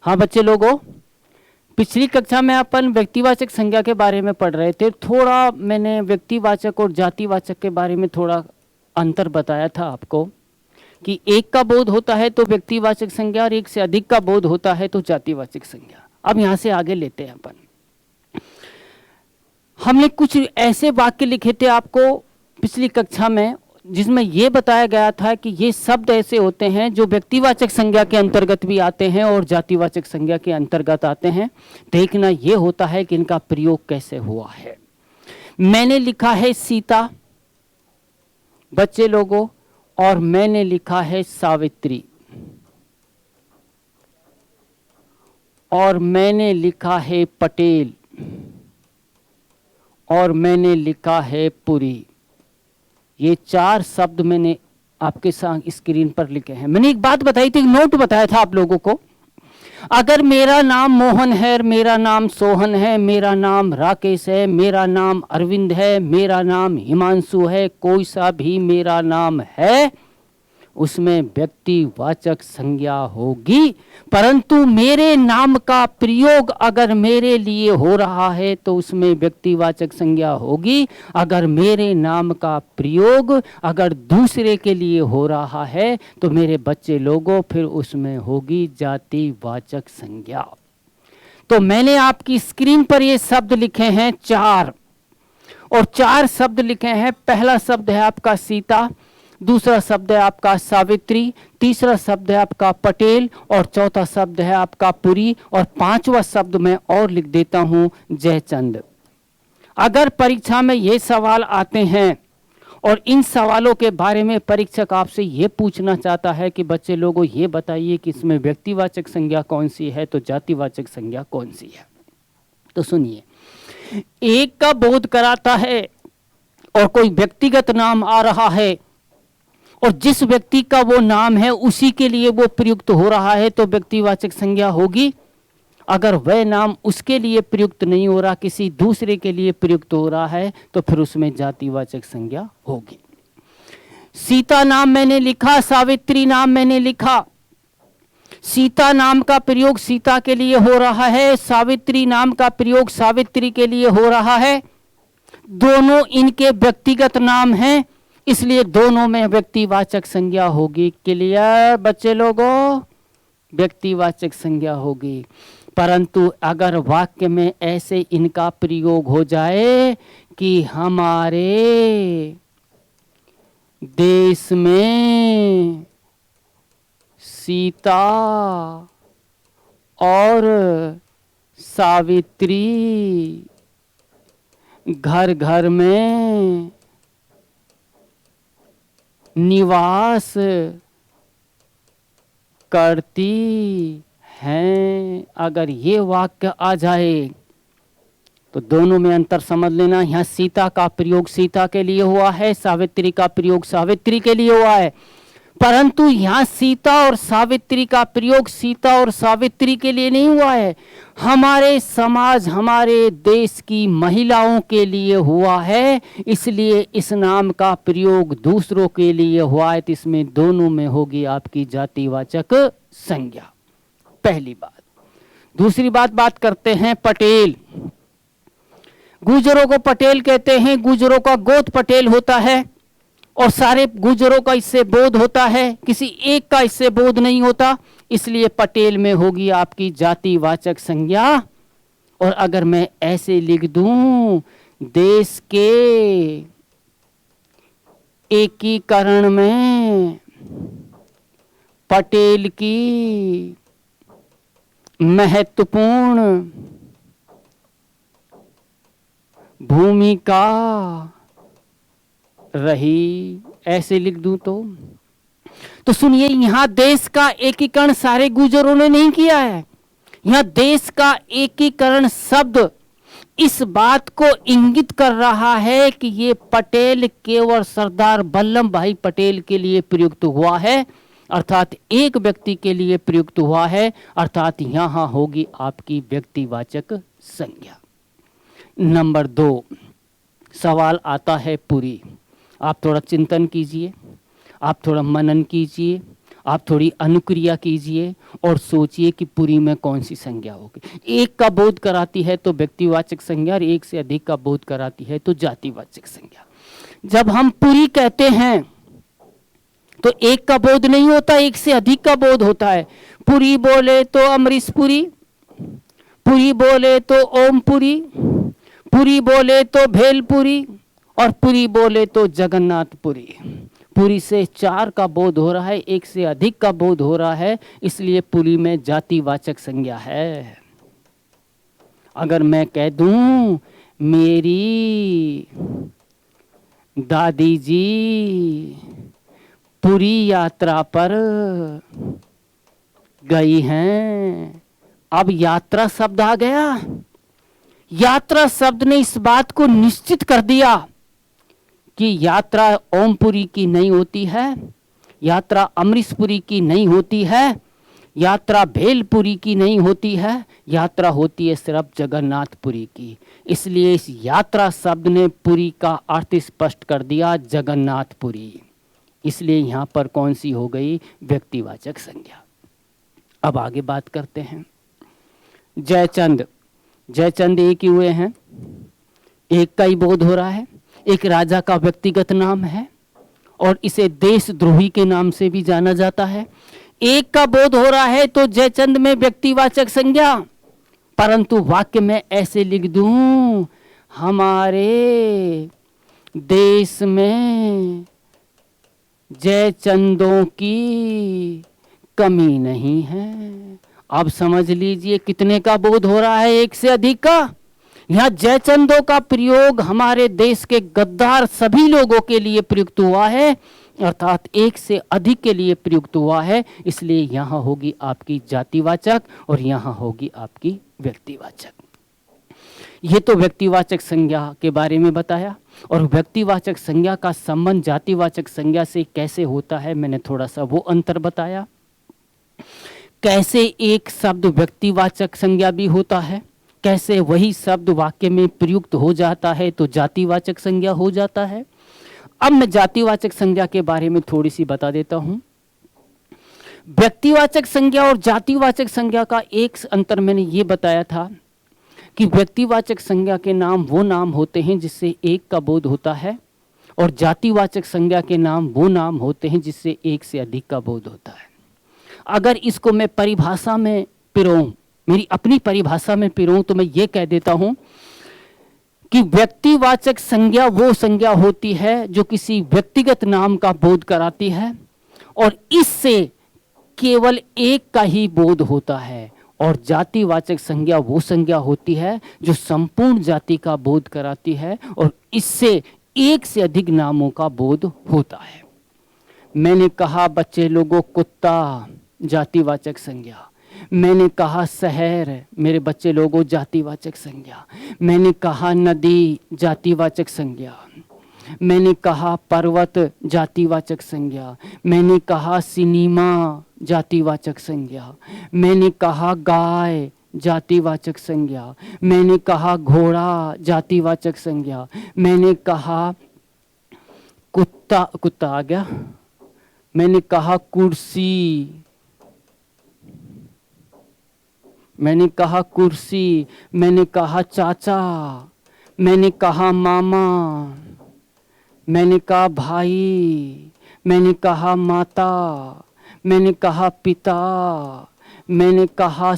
हाँ बच्चे लोगों, पिछली कक्षा में अपन व्यक्तिवाचक संज्ञा के बारे में पढ़ रहे थे। थोड़ा मैंने व्यक्तिवाचक और जातिवाचक के बारे में थोड़ा अंतर बताया था आपको कि एक का बोध होता है तो व्यक्तिवाचक संज्ञा और एक से अधिक का बोध होता है तो जातिवाचक संज्ञा। अब यहाँ से आगे लेते हैं अपन। हमने कुछ ऐसे वाक्य लिखे थे आपको पिछली कक्षा में जिसमें यह बताया गया था कि ये शब्द ऐसे होते हैं जो व्यक्तिवाचक संज्ञा के अंतर्गत भी आते हैं और जातिवाचक संज्ञा के अंतर्गत आते हैं। देखना यह होता है कि इनका प्रयोग कैसे हुआ है। मैंने लिखा है सीता बच्चे लोगों, और मैंने लिखा है सावित्री, और मैंने लिखा है पटेल, और मैंने लिखा है पुरी। ये चार शब्द मैंने आपके साथ स्क्रीन पर लिखे हैं। मैंने एक बात बताई थी, नोट बताया था आप लोगों को। अगर मेरा नाम मोहन है, मेरा नाम सोहन है, मेरा नाम राकेश है, मेरा नाम अरविंद है, मेरा नाम हिमांशु है, कोई सा भी मेरा नाम है, उसमें व्यक्तिवाचक संज्ञा होगी। परंतु मेरे नाम का प्रयोग अगर मेरे लिए हो रहा है तो उसमें व्यक्तिवाचक संज्ञा होगी। अगर मेरे नाम का प्रयोग अगर दूसरे के लिए हो रहा है तो मेरे बच्चे लोगों फिर उसमें होगी जातिवाचक संज्ञा। तो मैंने आपकी स्क्रीन पर ये शब्द लिखे हैं चार, और चार शब्द लिखे हैं। पहला शब्द है आपका सीता, दूसरा शब्द है आपका सावित्री, तीसरा शब्द है आपका पटेल, और चौथा शब्द है आपका पुरी, और पांचवा शब्द मैं और लिख देता हूं जयचंद। अगर परीक्षा में ये सवाल आते हैं और इन सवालों के बारे में परीक्षक आपसे ये पूछना चाहता है कि बच्चे लोगों ये बताइए कि इसमें व्यक्तिवाचक संज्ञा कौन सी है तो जातिवाचक संज्ञा कौन सी है, तो सुनिए। एक का बोध कराता है और कोई व्यक्तिगत नाम आ रहा है और जिस व्यक्ति का वो नाम है उसी के लिए वो प्रयुक्त हो रहा है तो व्यक्तिवाचक संज्ञा होगी। अगर वह नाम उसके लिए प्रयुक्त नहीं हो रहा, किसी दूसरे के लिए प्रयुक्त हो रहा है, तो फिर उसमें जातिवाचक संज्ञा होगी। सीता नाम मैंने लिखा, सावित्री नाम मैंने लिखा। सीता नाम का प्रयोग सीता के लिए हो रहा है, सावित्री नाम का प्रयोग सावित्री के लिए हो रहा है। दोनों इनके व्यक्तिगत नाम हैं, इसलिए दोनों में व्यक्तिवाचक संज्ञा होगी। क्लियर बच्चे लोगों, व्यक्तिवाचक संज्ञा होगी। परंतु अगर वाक्य में ऐसे इनका प्रयोग हो जाए कि हमारे देश में सीता और सावित्री घर घर में निवास करती हैं, अगर ये वाक्य आ जाए तो दोनों में अंतर समझ लेना। यहाँ सीता का प्रयोग सीता के लिए हुआ है, सावित्री का प्रयोग सावित्री के लिए हुआ है। परंतु यहाँ सीता और सावित्री का प्रयोग सीता और सावित्री के लिए नहीं हुआ है, हमारे समाज हमारे देश की महिलाओं के लिए हुआ है। इसलिए इस नाम का प्रयोग दूसरों के लिए हुआ है, तो इसमें दोनों में होगी आपकी जातिवाचक संज्ञा। पहली बात। दूसरी बात करते हैं पटेल। गुजरों को पटेल कहते हैं, गुजरों का गोत्र पटेल होता है और सारे गुजरों का इससे बोध होता है, किसी एक का इससे बोध नहीं होता, इसलिए पटेल में होगी आपकी जातिवाचक संज्ञा। और अगर मैं ऐसे लिख दूं, देश के एकीकरण में पटेल की महत्वपूर्ण भूमिका रही, ऐसे लिख दूं तो सुनिए, यहां देश का एकीकरण सारे गुजरों ने नहीं किया है। यहां देश का एकीकरण शब्द इस बात को इंगित कर रहा है कि ये पटेल केवल सरदार वल्लभ भाई पटेल के लिए प्रयुक्त हुआ है, अर्थात एक व्यक्ति के लिए प्रयुक्त हुआ है, अर्थात यहां होगी आपकी व्यक्तिवाचक संज्ञा। नंबर 2, सवाल आता है पुरी। आप थोड़ा चिंतन कीजिए, आप थोड़ा मनन कीजिए, आप थोड़ी अनुक्रिया कीजिए और सोचिए कि पुरी में कौन सी संज्ञा होगी। एक का बोध कराती है तो व्यक्तिवाचक संज्ञा, और एक से अधिक का बोध कराती है तो जातिवाचक संज्ञा। जब हम पुरी कहते हैं तो एक का बोध नहीं होता, एक से अधिक का बोध होता है। पुरी बोले तो अमरीश पुरी, पुरी बोले तो ओमपुरी, पुरी बोले तो भेलपुरी, और पुरी बोले तो जगन्नाथपुरी। पुरी से 4 का बोध हो रहा है, एक से अधिक का बोध हो रहा है, इसलिए पुरी में जातिवाचक संज्ञा है। अगर मैं कह दूं मेरी दादी जी पुरी यात्रा पर गई हैं, अब यात्रा शब्द आ गया। यात्रा शब्द ने इस बात को निश्चित कर दिया कि यात्रा ओमपुरी की नहीं होती है, यात्रा अमरीशपुरी की नहीं होती है, यात्रा भेलपुरी की नहीं होती है, यात्रा होती है सिर्फ जगन्नाथपुरी की। इसलिए इस यात्रा शब्द ने पुरी का अर्थ स्पष्ट कर दिया, जगन्नाथपुरी। इसलिए यहां पर कौन सी हो गई? व्यक्तिवाचक संज्ञा। अब आगे बात करते हैं। जयचंद, जयचंद एक ही हुए हैं, एक का ही बोध हो रहा है, एक राजा का व्यक्तिगत नाम है और इसे देशद्रोही के नाम से भी जाना जाता है। एक का बोध हो रहा है तो जयचंद में व्यक्तिवाचक संज्ञा, परंतु वाक्य में ऐसे लिख दूं हमारे देश में जयचंदों की कमी नहीं है। अब समझ लीजिए कितने का बोध हो रहा है? एक से अधिक का। यहाँ जयचंदों का प्रयोग हमारे देश के गद्दार सभी लोगों के लिए प्रयुक्त हुआ है, अर्थात एक से अधिक के लिए प्रयुक्त हुआ है। इसलिए यहाँ होगी आपकी जातिवाचक और यहाँ होगी आपकी व्यक्तिवाचक। ये तो व्यक्तिवाचक संज्ञा के बारे में बताया, और व्यक्तिवाचक संज्ञा का संबंध जातिवाचक संज्ञा से कैसे होता है मैंने थोड़ा सा वो अंतर बताया। कैसे एक शब्द व्यक्तिवाचक संज्ञा भी होता है, कैसे वही शब्द वाक्य में प्रयुक्त हो जाता है तो जातिवाचक संज्ञा हो जाता है। अब मैं जातिवाचक संज्ञा के बारे में थोड़ी सी बता देता हूं। व्यक्तिवाचक संज्ञा और जातिवाचक संज्ञा का एक अंतर मैंने ये बताया था कि व्यक्तिवाचक संज्ञा के नाम वो नाम होते हैं जिससे एक का बोध होता है, और जातिवाचक संज्ञा के नाम वो नाम होते हैं जिससे एक से अधिक का बोध होता है। अगर इसको मैं परिभाषा में पिरोऊं, मेरी अपनी परिभाषा में पिरोऊं, तो मैं ये कह देता हूं कि व्यक्तिवाचक संज्ञा वो संज्ञा होती है जो किसी व्यक्तिगत नाम का बोध कराती है और इससे केवल एक का ही बोध होता है, और जातिवाचक संज्ञा वो संज्ञा होती है जो संपूर्ण जाति का बोध कराती है और इससे एक से अधिक नामों का बोध होता है। मैंने कहा बच्चे लोगों कुत्ता, जातिवाचक संज्ञा। मैंने कहा शहर, मेरे बच्चे लोगों जातिवाचक संज्ञा। मैंने कहा नदी, जातिवाचक संज्ञा। मैंने कहा पर्वत, जातिवाचक संज्ञा। मैंने कहा सिनेमा, जातिवाचक संज्ञा। मैंने कहा गाय, जातिवाचक संज्ञा। मैंने कहा घोड़ा, जातिवाचक संज्ञा। मैंने कहा कुत्ता, कुत्ता आ गया। मैंने कहा कुर्सी, मैंने कहा कुर्सी। मैंने कहा चाचा, मैंने कहा मामा, मैंने कहा भाई, मैंने कहा माता, मैंने कहा पिता, मैंने कहा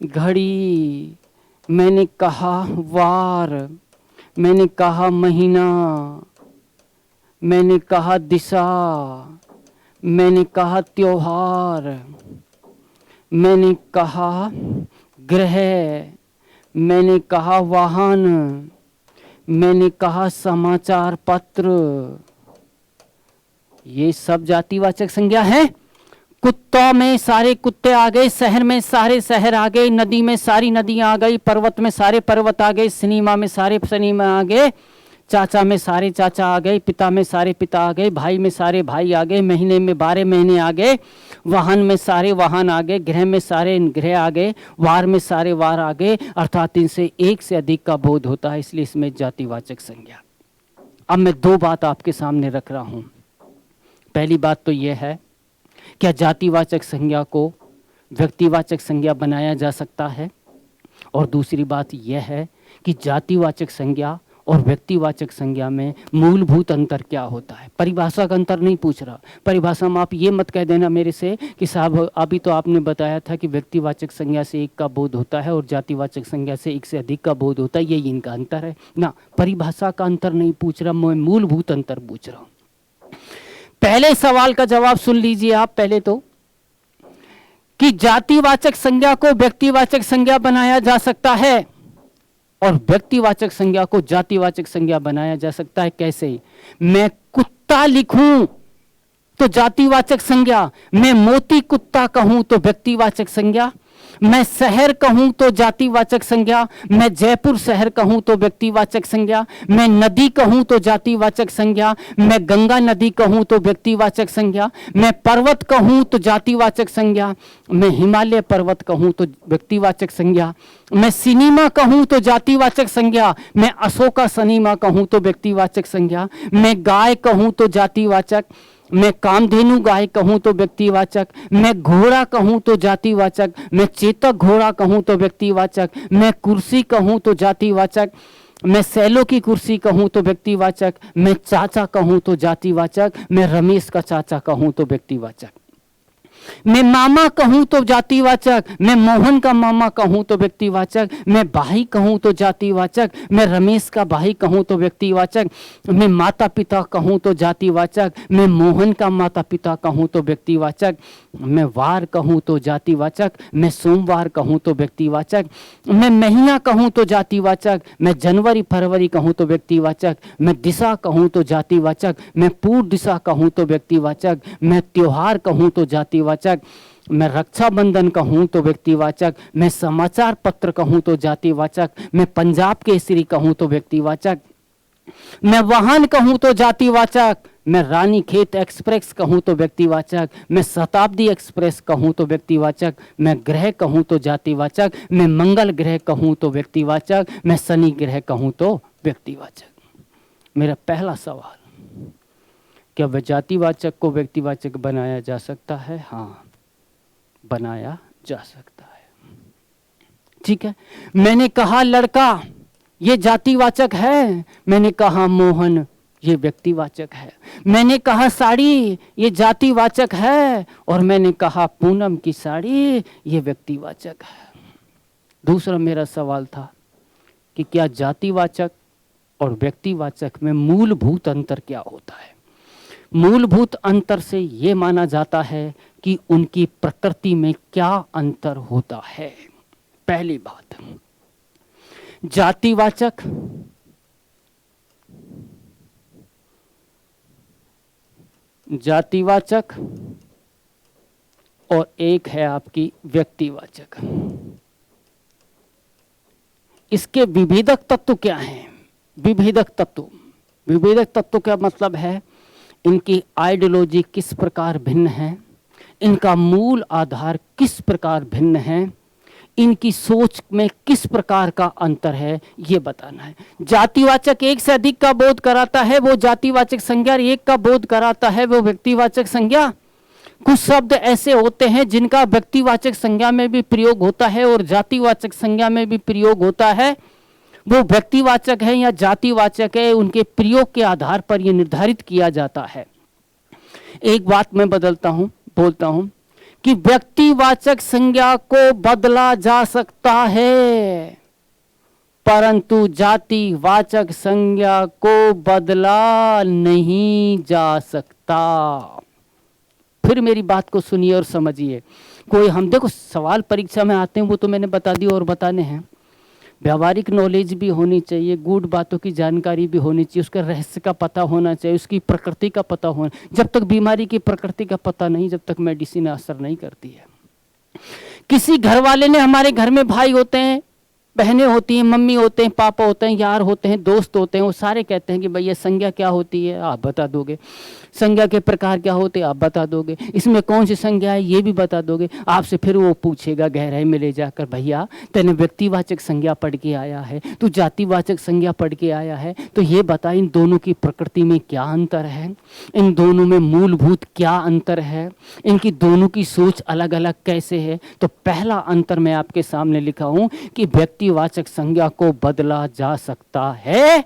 घड़ी, मैंने कहा वार, मैंने कहा महीना, मैंने कहा दिशा, मैंने कहा त्योहार, मैंने कहा ग्रह, मैंने कहा वाहन, मैंने कहा समाचार पत्र। ये सब जातिवाचक संज्ञा है। कुत्तों में सारे कुत्ते आ गए, शहर में सारे शहर आ गए, नदी में सारी नदियां आ गई, पर्वत में सारे पर्वत आ गए, सिनेमा में सारे सिनेमा आ गए, चाचा में सारे चाचा आ गए, पिता में सारे पिता आ गए, भाई में सारे भाई आ गए, महीने में 12 महीने आ गए, वाहन में सारे वाहन आ गए, ग्रह में सारे ग्रह आ गए, वार में सारे वार आ गए। अर्थात इनसे एक से अधिक का बोध होता है, इसलिए इसमें जातिवाचक संज्ञा। अब मैं 2 बात आपके सामने रख रहा हूं। पहली बात तो यह है क्या जातिवाचक संज्ञा को व्यक्तिवाचक संज्ञा बनाया जा सकता है? और दूसरी बात यह है कि जातिवाचक संज्ञा और व्यक्तिवाचक संज्ञा में मूलभूत अंतर क्या होता है? परिभाषा का अंतर नहीं पूछ रहा। परिभाषा में आप ये मत कह देना मेरे से कि साहब अभी तो आपने बताया था कि व्यक्तिवाचक संज्ञा से एक का बोध होता है और जातिवाचक संज्ञा से एक से अधिक का बोध होता है, यही इनका अंतर है ना। परिभाषा का अंतर नहीं पूछ रहा, मैं मूलभूत अंतर पूछ रहा हूँ। पहले सवाल का जवाब सुन लीजिए आप पहले तो, कि जातिवाचक संज्ञा को व्यक्तिवाचक संज्ञा बनाया जा सकता है और व्यक्तिवाचक संज्ञा को जातिवाचक संज्ञा बनाया जा सकता है। कैसे? मैं कुत्ता लिखूं तो जातिवाचक संज्ञा, मैं मोती कुत्ता कहूं तो व्यक्तिवाचक संज्ञा, मैं शहर कहूं तो जातिवाचक संज्ञा, मैं जयपुर शहर कहूं तो व्यक्तिवाचक संज्ञा, मैं नदी कहूं तो जातिवाचक संज्ञा, मैं गंगा नदी कहूं तो व्यक्तिवाचक संज्ञा, मैं पर्वत कहूं तो जातिवाचक संज्ञा, मैं हिमालय पर्वत कहूं तो व्यक्तिवाचक संज्ञा, मैं सिनेमा कहूं तो जातिवाचक संज्ञा, मैं अशोका सिनेमा कहूं तो व्यक्तिवाचक संज्ञा, मैं गाय कहूं तो जातिवाचक, मैं कामधेनु गाय कहूं तो व्यक्तिवाचक, मैं घोड़ा कहूं तो जातिवाचक, मैं चेतक घोड़ा कहूं तो व्यक्तिवाचक, मैं कुर्सी कहूं तो जातिवाचक, मैं सैलो की कुर्सी कहूं तो व्यक्तिवाचक, मैं चाचा कहूं तो जातिवाचक, मैं रमेश का चाचा कहूं तो व्यक्तिवाचक, मैं मामा कहूं तो जातिवाचक, मैं मोहन का मामा कहूं तो व्यक्तिवाचक, मैं भाई कहूं तो जातिवाचक, मैं रमेश का भाई कहूं तो व्यक्तिवाचक, मैं माता पिता कहूं तो जातिवाचक, मैं मोहन का माता पिता कहूं तो व्यक्तिवाचक, मैं वार कहूं तो जातिवाचक, मैं सोमवार कहूं तो व्यक्तिवाचक, मैं महीना कहूं तो जातिवाचक, मैं जनवरी फरवरी कहूं तो व्यक्तिवाचक, मैं दिशा कहूं तो जातिवाचक, मैं पूर्व दिशा कहूं तो व्यक्तिवाचक, मैं त्योहार कहूं तो जातिवाचक, मैं रक्षाबंधन कहूं तो व्यक्तिवाचक, मैं समाचार पत्र कहूं तो जातिवाचक, मैं पंजाब केसरी कहूं तो व्यक्तिवाचक, मैं वाहन कहूं तो जातिवाचक, मैं रानी खेत एक्सप्रेस कहूं तो व्यक्तिवाचक, मैं शताब्दी एक्सप्रेस कहूं तो व्यक्तिवाचक, मैं ग्रह कहूं तो जातिवाचक, मैं मंगल ग्रह कहूं तो व्यक्तिवाचक, मैं शनि ग्रह कहूं तो व्यक्तिवाचक। मेरा पहला सवाल, क्या वह जातिवाचक को व्यक्तिवाचक बनाया जा सकता है? हाँ, बनाया जा सकता है। ठीक है, मैंने कहा लड़का ये जातिवाचक है, मैंने कहा मोहन ये व्यक्तिवाचक है, मैंने कहा साड़ी ये जातिवाचक है और मैंने कहा पूनम की साड़ी ये व्यक्तिवाचक है। दूसरा मेरा सवाल था कि क्या जातिवाचक और व्यक्तिवाचक में मूलभूत अंतर क्या होता है? मूलभूत अंतर से ये माना जाता है कि उनकी प्रकृति में क्या अंतर होता है। पहली बात, जातिवाचक और एक है आपकी व्यक्तिवाचक। इसके विभेदक तत्व क्या हैं? विभेदक तत्व का मतलब है इनकी आइडियोलॉजी किस प्रकार भिन्न है, इनका मूल आधार किस प्रकार भिन्न है, इनकी सोच में किस प्रकार का अंतर है, ये बताना है। जातिवाचक एक से अधिक का बोध कराता है वो जातिवाचक संज्ञा, एक का बोध कराता है वो व्यक्तिवाचक संज्ञा। कुछ शब्द ऐसे होते हैं जिनका व्यक्तिवाचक संज्ञा में भी प्रयोग होता है और जातिवाचक संज्ञा में भी प्रयोग होता है। वो व्यक्तिवाचक है या जातिवाचक है, उनके प्रयोग के आधार पर यह निर्धारित किया जाता है। एक बात मैं बोलता हूं कि व्यक्तिवाचक संज्ञा को बदला जा सकता है परंतु जातिवाचक संज्ञा को बदला नहीं जा सकता। फिर मेरी बात को सुनिए और समझिए। कोई हम देखो सवाल परीक्षा में आते हैं वो तो मैंने बता दिया और बताने हैं। व्यावहारिक नॉलेज भी होनी चाहिए, गूढ़ बातों की जानकारी भी होनी चाहिए, उसका रहस्य का पता होना चाहिए, उसकी प्रकृति का पता होना। जब तक बीमारी की प्रकृति का पता नहीं, जब तक मेडिसिन असर नहीं करती है। किसी घर वाले ने, हमारे घर में भाई होते हैं, बहनें होती हैं, मम्मी होते हैं, पापा होते हैं, यार होते हैं, दोस्त होते हैं, वो सारे कहते हैं कि भैया संज्ञा क्या होती है, आप बता दोगे। संज्ञा के प्रकार क्या होते हैं, आप बता दोगे। इसमें कौन सी संज्ञा है, ये भी बता दोगे। आपसे फिर वो पूछेगा गहराई में ले जाकर, भैया तेने व्यक्तिवाचक संज्ञा पढ़ के आया है, तू जातिवाचक संज्ञा पढ़ के आया है, तो ये बता इन दोनों की प्रकृति में क्या अंतर है, इन दोनों में मूलभूत क्या अंतर है, इनकी दोनों की सोच अलग अलग कैसे है। तो पहला अंतर मैं आपके सामने लिखा हूं कि व्यक्तिवाचक संज्ञा को बदला जा सकता है,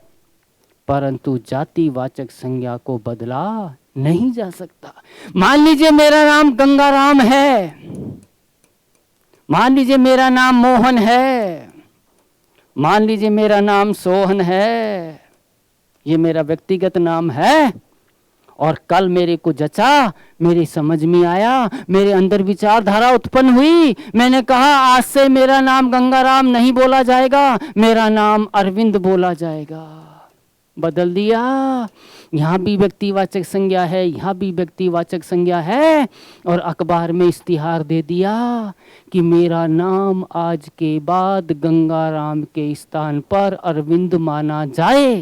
परंतु जातिवाचक संज्ञा को बदला नहीं जा सकता। मान लीजिए मेरा नाम गंगाराम है, मान लीजिए मेरा नाम मोहन है, मान लीजिए मेरा नाम सोहन है, ये मेरा व्यक्तिगत नाम है, और कल मेरे को जचा, मेरी समझ में आया, मेरे अंदर विचारधारा उत्पन्न हुई, मैंने कहा आज से मेरा नाम गंगाराम नहीं बोला जाएगा, मेरा नाम अरविंद बोला जाएगा। बदल दिया। यहाँ भी व्यक्तिवाचक संज्ञा है, यहाँ भी व्यक्तिवाचक संज्ञा है, और अखबार में इश्तिहार दे दिया कि मेरा नाम आज के बाद गंगाराम के स्थान पर अरविंद माना जाए,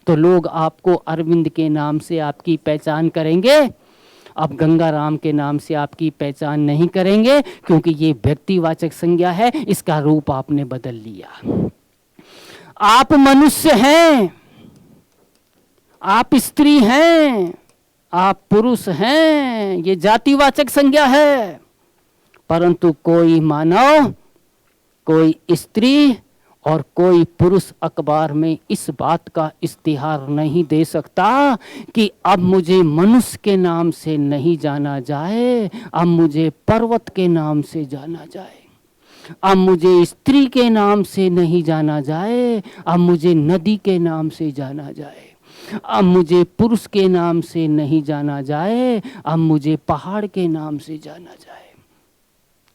तो लोग आपको अरविंद के नाम से आपकी पहचान करेंगे। अब गंगाराम के नाम से आपकी पहचान नहीं करेंगे, क्योंकि ये व्यक्तिवाचक संज्ञा है, इसका रूप आपने बदल लिया। आप मनुष्य हैं, आप स्त्री हैं, आप पुरुष हैं, ये जातिवाचक संज्ञा है, परंतु कोई मानव, कोई स्त्री और कोई पुरुष अखबार में इस बात का इश्तिहार नहीं दे सकता कि अब मुझे मनुष्य के नाम से नहीं जाना जाए, अब मुझे पर्वत के नाम से जाना जाए, अब मुझे स्त्री के नाम से नहीं जाना जाए, अब मुझे नदी के नाम से जाना जाए, अब मुझे पुरुष के नाम से नहीं जाना जाए, अब मुझे पहाड़ के नाम से जाना जाए।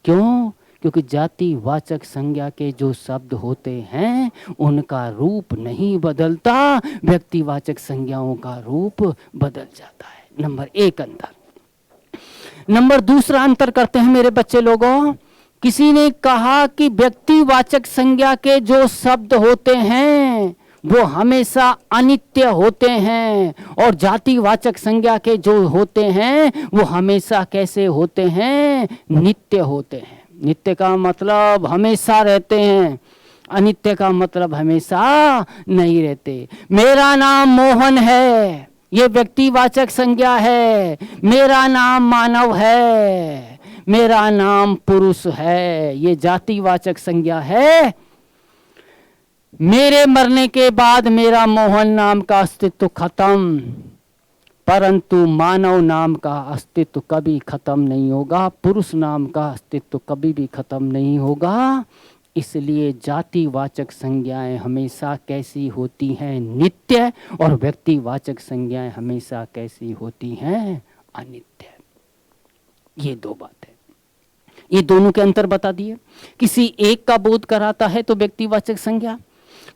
क्यों? क्योंकि जातिवाचक संज्ञा के जो शब्द होते हैं उनका रूप नहीं बदलता, व्यक्तिवाचक संज्ञाओं का रूप बदल जाता है। नंबर एक अंतर। नंबर दूसरा अंतर करते हैं मेरे बच्चे लोगों। किसी ने कहा कि व्यक्तिवाचक संज्ञा के जो शब्द होते हैं वो हमेशा अनित्य होते हैं, और जातिवाचक संज्ञा के जो होते हैं वो हमेशा कैसे होते हैं? नित्य होते हैं। नित्य का मतलब हमेशा रहते हैं, अनित्य का मतलब हमेशा नहीं रहते। मेरा नाम मोहन है, ये व्यक्तिवाचक संज्ञा है। मेरा नाम मानव है, मेरा नाम पुरुष है, ये जातिवाचक संज्ञा है। मेरे मरने के बाद मेरा मोहन नाम का अस्तित्व खत्म, परंतु मानव नाम का अस्तित्व कभी खत्म नहीं होगा, पुरुष नाम का अस्तित्व कभी भी खत्म नहीं होगा। इसलिए जातिवाचक संज्ञाएं हमेशा कैसी होती हैं? नित्य। और व्यक्तिवाचक संज्ञाएं हमेशा कैसी होती हैं? अनित्य। ये दो बात है, ये दोनों के अंतर बता दिए। किसी एक का बोध कराता है तो व्यक्तिवाचक संज्ञा,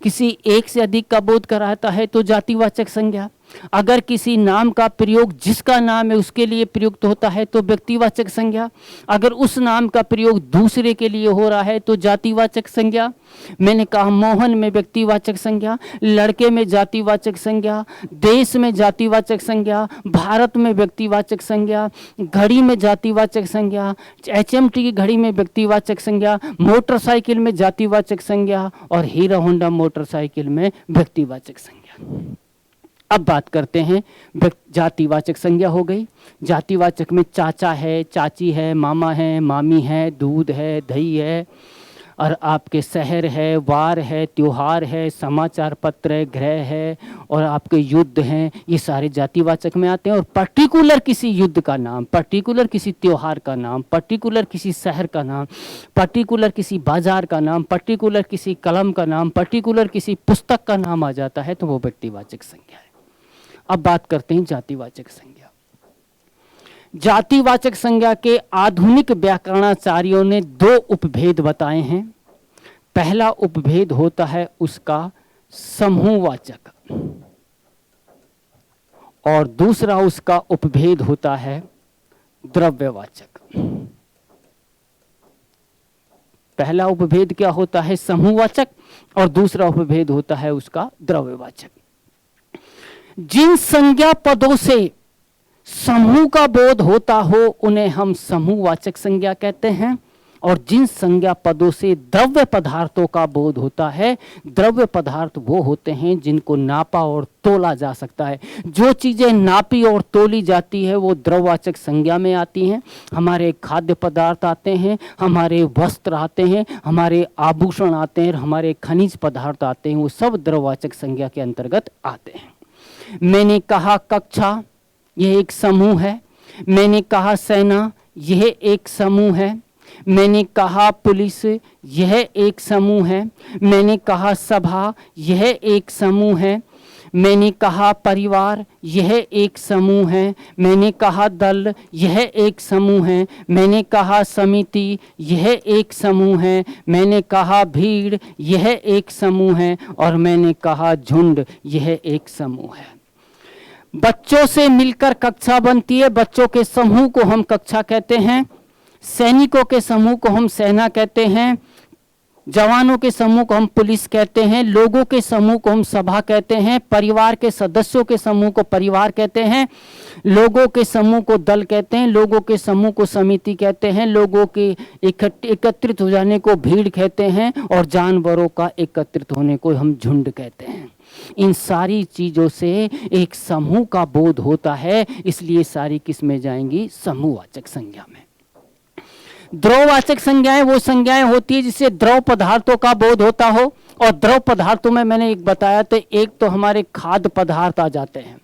किसी एक से अधिक का बोध कराता है तो जातिवाचक संज्ञा। अगर किसी नाम का प्रयोग जिसका नाम है उसके लिए प्रयुक्त होता है तो व्यक्तिवाचक संज्ञा, अगर उस नाम का प्रयोग दूसरे के लिए हो रहा है तो जातिवाचक संज्ञा। मैंने कहा मोहन में व्यक्तिवाचक संज्ञा, लड़के में जातिवाचक संज्ञा, देश में जातिवाचक संज्ञा, भारत में व्यक्तिवाचक संज्ञा, घड़ी में जातिवाचक संज्ञा, HMT की घड़ी में व्यक्तिवाचक संज्ञा, मोटरसाइकिल में जातिवाचक संज्ञा, और हीरो होंडा मोटरसाइकिल में व्यक्तिवाचक संज्ञा। अब बात करते हैं, जातिवाचक संज्ञा हो गई। जातिवाचक में चाचा है, चाची है, मामा है, मामी है, दूध है, दही है, और आपके शहर है, वार है, त्योहार है, समाचार पत्र है, ग्रह है, और आपके युद्ध हैं, ये सारे जातिवाचक में आते हैं। और पर्टिकुलर किसी युद्ध का नाम, पर्टिकुलर किसी त्योहार का नाम, पर्टिकुलर किसी शहर का नाम, पर्टिकुलर किसी बाजार का नाम, पर्टिकुलर किसी कलम का नाम, पर्टिकुलर किसी पुस्तक का नाम आ जाता है तो वो व्यक्तिवाचक संज्ञा है। अब बात करते हैं जातिवाचक संज्ञा। जातिवाचक संज्ञा के आधुनिक व्याकरणाचार्यों ने दो उपभेद बताए हैं। पहला उपभेद होता है उसका समूहवाचक, और दूसरा उसका उपभेद होता है द्रव्यवाचक। पहला उपभेद क्या होता है? समूहवाचक, और दूसरा उपभेद होता है उसका द्रव्यवाचक। जिन संज्ञा पदों से समूह का बोध होता हो उन्हें हम समूहवाचक संज्ञा कहते हैं, और जिन संज्ञा पदों से द्रव्य पदार्थों का बोध होता है, द्रव्य पदार्थ वो होते हैं जिनको नापा और तोला जा सकता है। जो चीजें नापी और तोली जाती है वो द्रव्यवाचक संज्ञा में आती हैं। हमारे खाद्य पदार्थ आते हैं, हमारे वस्त्र आते हैं, हमारे आभूषण आते हैं, हमारे खनिज पदार्थ आते हैं, वो सब द्रव्यवाचक संज्ञा के अंतर्गत आते हैं। मैंने कहा कक्षा, यह एक समूह है। मैंने कहा सेना, यह एक समूह है। मैंने कहा पुलिस, यह एक समूह है। मैंने कहा सभा, यह एक समूह है। मैंने कहा परिवार, यह एक समूह है। मैंने कहा दल, यह एक समूह है। मैंने कहा समिति, यह एक समूह है। मैंने कहा भीड़, यह एक समूह है। और मैंने कहा झुंड, यह एक समूह है। बच्चों से मिलकर कक्षा बनती है, बच्चों के समूह को हम कक्षा कहते हैं। सैनिकों के समूह को हम सेना कहते हैं। जवानों के समूह को हम पुलिस कहते हैं। लोगों के समूह को हम सभा कहते हैं। परिवार के सदस्यों के समूह को परिवार कहते हैं। लोगों के समूह को दल कहते हैं। लोगों के समूह को समिति कहते हैं। लोगों के एकत्रित हो जाने को भीड़ कहते हैं, और जानवरों का एकत्रित होने को हम झुंड कहते हैं। इन सारी चीजों से एक समूह का बोध होता है, इसलिए सारी किस में जाएंगी? समूहवाचक संज्ञा में। द्रववाचक संज्ञाएं वो संज्ञाएं होती है जिससे द्रव पदार्थों का बोध होता हो, और द्रव पदार्थों में मैंने एक बताया था, एक तो हमारे खाद्य पदार्थ आ जाते हैं,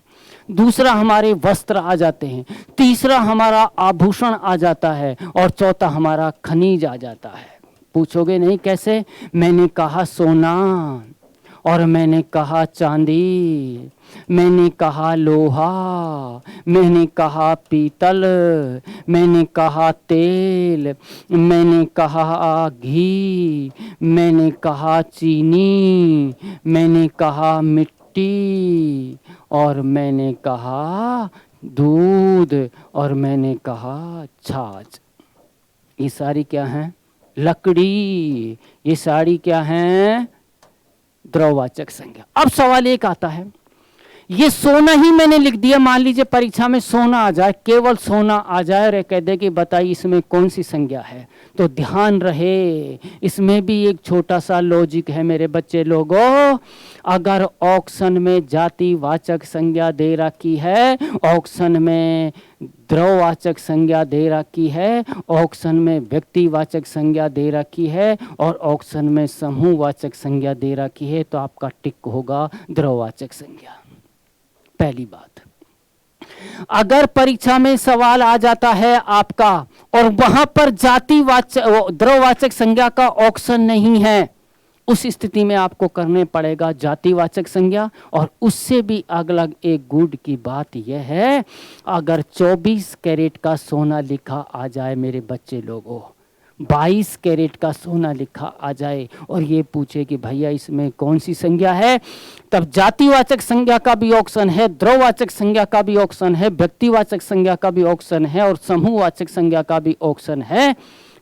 दूसरा हमारे वस्त्र आ जाते हैं, तीसरा हमारा आभूषण आ जाता है, और चौथा हमारा खनिज आ जाता है। पूछोगे नहीं कैसे? मैंने कहा सोना, और मैंने कहा चांदी, मैंने कहा लोहा, मैंने कहा पीतल, मैंने कहा तेल, मैंने कहा घी, मैंने कहा चीनी, मैंने कहा मिट्टी, और मैंने कहा दूध, और मैंने कहा छाछ। ये सारी क्या हैं? लकड़ी। ये सारी क्या हैं? द्रववाचक संज्ञा। अब सवाल एक आता है, ये सोना ही मैंने लिख दिया, मान लीजिए परीक्षा में सोना आ जाए, केवल सोना आ जाए और कह दे कि बताइए इसमें कौन सी संज्ञा है, तो ध्यान रहे इसमें भी एक छोटा सा लॉजिक है मेरे बच्चे लोगों। अगर ऑक्शन में जातिवाचक संज्ञा दे रखी है, ऑक्शन में द्रववाचक संज्ञा दे रखी है, ऑक्शन में व्यक्तिवाचक संज्ञा दे रखी है, और ऑक्शन में समूहवाचक संज्ञा दे रखी है, तो आपका टिक होगा द्रववाचक संज्ञा। पहली बात, अगर परीक्षा में सवाल आ जाता है आपका और वहां पर जातिवाचक द्रववाचक संज्ञा का ऑप्शन नहीं है, उस स्थिति में आपको करने पड़ेगा जातिवाचक संज्ञा। और उससे भी अलग एक गुड की बात यह है, अगर 24 कैरेट का सोना लिखा आ जाए मेरे बच्चे लोगों, 22 कैरेट का सोना लिखा आ जाए और ये पूछे कि भैया इसमें कौन सी संज्ञा है, तब जातिवाचक संज्ञा का भी ऑप्शन है, द्रववाचक संज्ञा का भी ऑप्शन है, व्यक्तिवाचक संज्ञा का भी ऑप्शन है, और समूहवाचक संज्ञा का भी ऑप्शन है।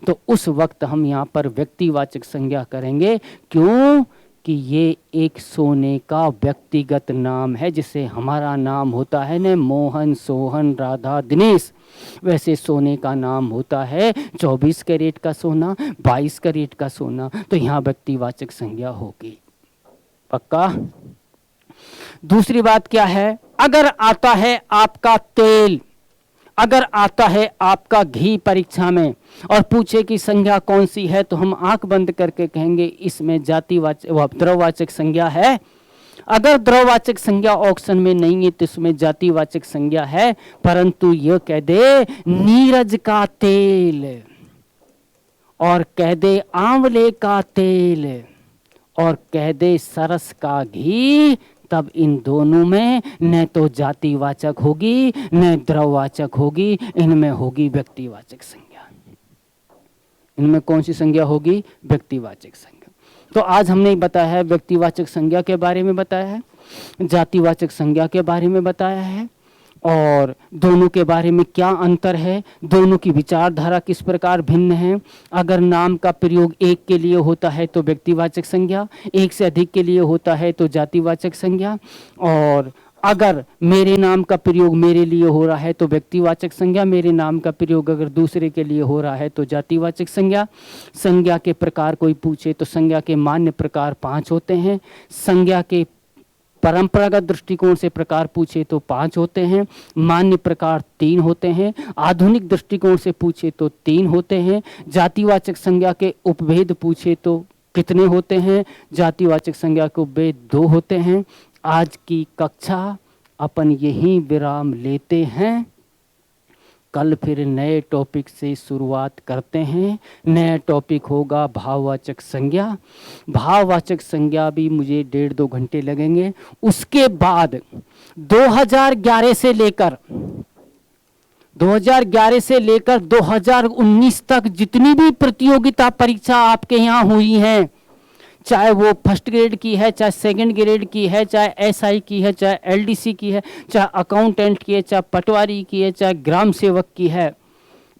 तो उस वक्त हम यहाँ पर व्यक्तिवाचक संज्ञा करेंगे। क्यों? कि ये एक सोने का व्यक्तिगत नाम है, जिसे हमारा नाम होता है न मोहन, सोहन, राधा, दिनेश, वैसे सोने का नाम होता है 24 कैरेट का सोना, 22 कैरेट का सोना, तो यहाँ व्यक्तिवाचक संज्ञा होगी। पक्का? दूसरी बात क्या है, अगर आता है आपका तेल, अगर आता है आपका घी परीक्षा में और पूछे कि संज्ञा कौन सी है, तो हम आंख बंद करके कहेंगे इसमें जातिवाचक द्रववाचक संज्ञा है। अगर द्रववाचक संज्ञा ऑप्शन में नहीं है तो इसमें जातिवाचक संज्ञा है। परंतु यह कह दे नीरज का तेल और कह दे आंवले का तेल और कह दे सरस का घी, तब इन दोनों में न तो जातिवाचक होगी न द्रववाचक होगी, इनमें होगी व्यक्तिवाचक संज्ञा। इनमें कौन सी संज्ञा होगी? व्यक्तिवाचक संज्ञा। तो आज हमने बताया है व्यक्तिवाचक संज्ञा के बारे में बताया है, जातिवाचक संज्ञा के बारे में बताया है, और दोनों के बारे में क्या अंतर है, दोनों की विचारधारा किस प्रकार भिन्न है। अगर नाम का प्रयोग एक के लिए होता है तो व्यक्तिवाचक संज्ञा, एक से अधिक के लिए होता है तो जातिवाचक संज्ञा, और अगर मेरे नाम का प्रयोग मेरे लिए हो रहा है तो व्यक्तिवाचक संज्ञा, मेरे नाम का प्रयोग अगर दूसरे के लिए हो रहा है तो जातिवाचक संज्ञा। संज्ञा के प्रकार कोई पूछे तो संज्ञा के मान्य प्रकार 5 होते हैं, संज्ञा के परंपरागत दृष्टिकोण से प्रकार पूछे तो 5 होते हैं, मान्य प्रकार 3 होते हैं, आधुनिक दृष्टिकोण से पूछे तो 3 होते हैं। जातिवाचक संज्ञा के उपभेद पूछे तो कितने होते हैं, जातिवाचक संज्ञा के उपभेद 2 होते हैं। आज की कक्षा अपन यहीं विराम लेते हैं, कल फिर नए टॉपिक से शुरुआत करते हैं। नया टॉपिक होगा भाववाचक संज्ञा। भाववाचक संज्ञा भी मुझे 1.5-2 घंटे लगेंगे। उसके बाद 2011 से लेकर 2019 तक जितनी भी प्रतियोगिता परीक्षा आपके यहाँ हुई हैं, चाहे वो फर्स्ट ग्रेड की है, चाहे सेकंड ग्रेड की है, चाहे एसआई की है, चाहे एलडीसी की है, चाहे अकाउंटेंट की है, चाहे पटवारी की है, चाहे ग्राम सेवक की है,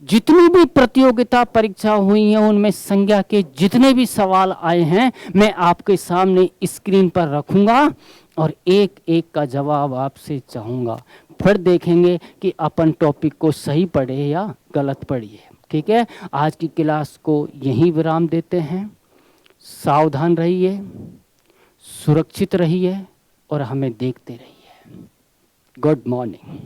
जितनी भी प्रतियोगिता परीक्षा हुई हैं उनमें संज्ञा के जितने भी सवाल आए हैं मैं आपके सामने स्क्रीन पर रखूंगा और एक एक का जवाब आपसे चाहूँगा। फिर देखेंगे कि अपन टॉपिक को सही पढ़े या गलत पढ़िए। ठीक है, आज की क्लास को यहीं विराम देते हैं। सावधान रहिए, सुरक्षित रहिए और हमें देखते रहिए। Good morning.